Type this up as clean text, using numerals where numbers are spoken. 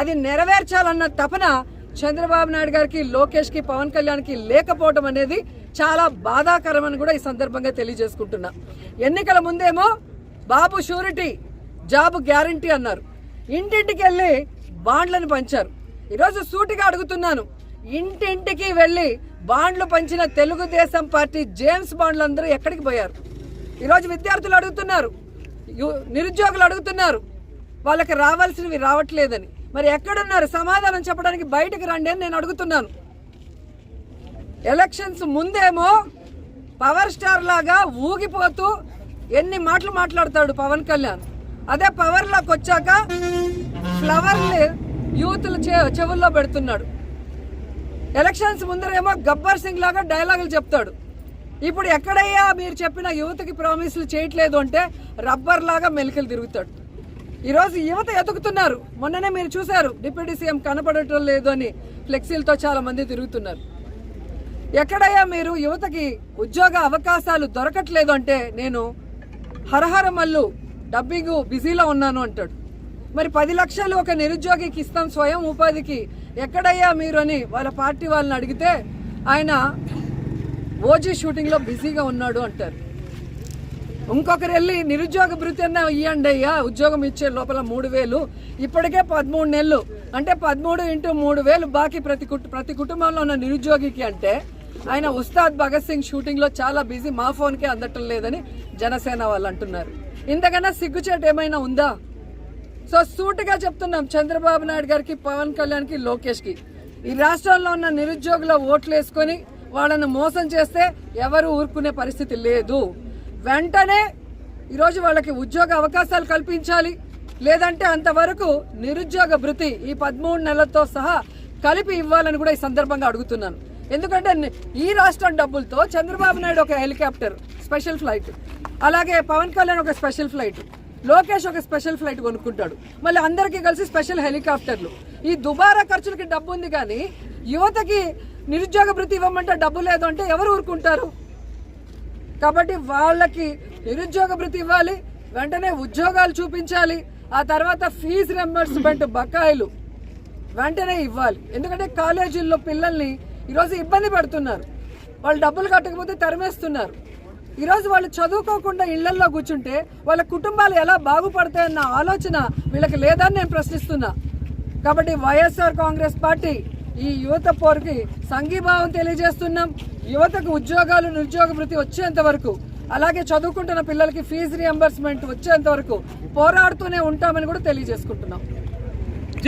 అది నెరవేర్చాలన్న తపన చంద్రబాబు నాయుడు గారికి, లోకేష్కి, పవన్ కళ్యాణ్కి లేకపోవడం అనేది చాలా బాధాకరమని కూడా ఈ సందర్భంగా తెలియజేసుకుంటున్నా. ఎన్నికల ముందేమో బాబు షూరిటీ, జాబ్ గ్యారంటీ అన్నారు. ఇంటింటికి వెళ్ళి బాండ్లను పంచారు. ఈరోజు సూటిగా అడుగుతున్నాను, ఇంటింటికి వెళ్ళి బాండ్లు పంచిన తెలుగుదేశం పార్టీ జేమ్స్ బాండ్లు అందరూ ఎక్కడికి పోయారు? ఈరోజు విద్యార్థులు అడుగుతున్నారు, నిరుద్యోగులు అడుగుతున్నారు, వాళ్ళకి రావాల్సినవి రావట్లేదని. మరి ఎక్కడున్నారు? సమాధానం చెప్పడానికి బయటకు రండి అని నేను అడుగుతున్నాను. ఎలక్షన్స్ ముందేమో పవర్ స్టార్ లాగా ఊగిపోతూ ఎన్ని మాటలు మాట్లాడతాడు పవన్ కళ్యాణ్. అదే పవర్లోకి వచ్చాక ఫ్లవర్లు యూత్లు చెవుల్లో పెడుతున్నాడు. ఎలక్షన్స్ ముందరేమో గబ్బర్ సింగ్ లాగా డైలాగులు చెప్తాడు. ఇప్పుడు ఎక్కడయ్యా మీరు చెప్పిన యువతకి ప్రామిస్లు చేయట్లేదు అంటే రబ్బర్ లాగా మెలికలు తిరుగుతాడు. ఈరోజు యువత ఎదుగుతున్నారు. మొన్ననే మీరు చూశారు, డిప్యూటీ సీఎం కనపడటం లేదు అని ఫ్లెక్సీలతో చాలా మంది తిరుగుతున్నారు. ఎక్కడయ్యా మీరు యువతకి ఉద్యోగ అవకాశాలు దొరకట్లేదు అంటే నేను హరహర మల్లు డబ్బింగ్ బిజీలో ఉన్నాను అంటాడు. మరి 10 లక్షలు ఒక నిరుద్యోగికి ఇస్తాం స్వయం ఉపాధికి, ఎక్కడయ్యా మీరు అని వాళ్ళ పార్టీ వాళ్ళని అడిగితే ఆయన ఓజీ షూటింగ్లో బిజీగా ఉన్నాడు అంటారు. ఇంకొకరు వెళ్ళి నిరుద్యోగ భృతి అన్న ఇవ్వండి అయ్యా, ఉద్యోగం ఇచ్చే లోపల 3,000, ఇప్పటికే 13 నెలలు అంటే 13 × 3,000 బాకీ ప్రతి కుటుంబంలో ఉన్న నిరుద్యోగికి అంటే ఆయన ఉస్తాద్ భగత్ సింగ్ షూటింగ్లో చాలా బిజీ, మా ఫోన్కే అందటం లేదని జనసేన వాళ్ళు అంటున్నారు. ఇంతకన్నా సిగ్గుచేటు ఏమైనా ఉందా? సో సూటిగా చెప్తున్నాం చంద్రబాబు నాయుడు గారికి, పవన్ కళ్యాణ్కి, లోకేష్కి, ఈ రాష్ట్రంలో ఉన్న నిరుద్యోగుల ఓట్లు వేసుకొని వాళ్ళను మోసం చేస్తే ఎవరు ఊరుకునే పరిస్థితి లేదు. వెంటనే ఈరోజు వాళ్ళకి ఉద్యోగ అవకాశాలు కల్పించాలి. లేదంటే అంతవరకు నిరుద్యోగ భృతి ఈ 13 నెలలతో సహా కలిపి ఇవ్వాలని కూడా ఈ సందర్భంగా అడుగుతున్నాను. ఎందుకంటే ఈ రాష్ట్రం డబ్బులతో చంద్రబాబు నాయుడు ఒక హెలికాప్టర్ స్పెషల్ ఫ్లైట్, అలాగే పవన్ కళ్యాణ్ ఒక స్పెషల్ ఫ్లైట్, లోకేష్ ఒక స్పెషల్ ఫ్లైట్ కొనుక్కుంటాడు. మళ్ళీ అందరికీ కలిసి స్పెషల్ హెలికాప్టర్లు. ఈ దుబారా ఖర్చులకి డబ్బు ఉంది, కానీ యువతకి నిరుద్యోగ భృతి ఇవ్వమంటే డబ్బు లేదు అంటే ఎవరు ఊరుకుంటారు? కాబట్టి వాళ్ళకి నిరుద్యోగ భృతి ఇవ్వాలి, వెంటనే ఉద్యోగాలు చూపించాలి, ఆ తర్వాత ఫీజు రింబర్స్మెంట్ బకాయిలు వెంటనే ఇవ్వాలి. ఎందుకంటే కాలేజీల్లో పిల్లల్ని ఈరోజు ఇబ్బంది పెడుతున్నారు, వాళ్ళు డబ్బులు కట్టకపోతే తరిమేస్తున్నారు. ఈరోజు వాళ్ళు చదువుకోకుండా ఇళ్లల్లో కూర్చుంటే వాళ్ళ కుటుంబాలు ఎలా బాగుపడతాయన్న ఆలోచన వీళ్ళకి లేదని నేను ప్రశ్నిస్తున్నా. కాబట్టి వైఎస్ఆర్ కాంగ్రెస్ పార్టీ ఈ యువత పోరుకి సంఘీభావం తెలియజేస్తున్నాం. యువతకు ఉద్యోగాలు, నిరుద్యోగ భృతి వచ్చేంత వరకు, అలాగే చదువుకుంటున్న పిల్లలకి ఫీజు రియంబర్స్మెంట్ వచ్చేంత వరకు పోరాడుతూనే ఉంటామని కూడా తెలియజేసుకుంటున్నాం.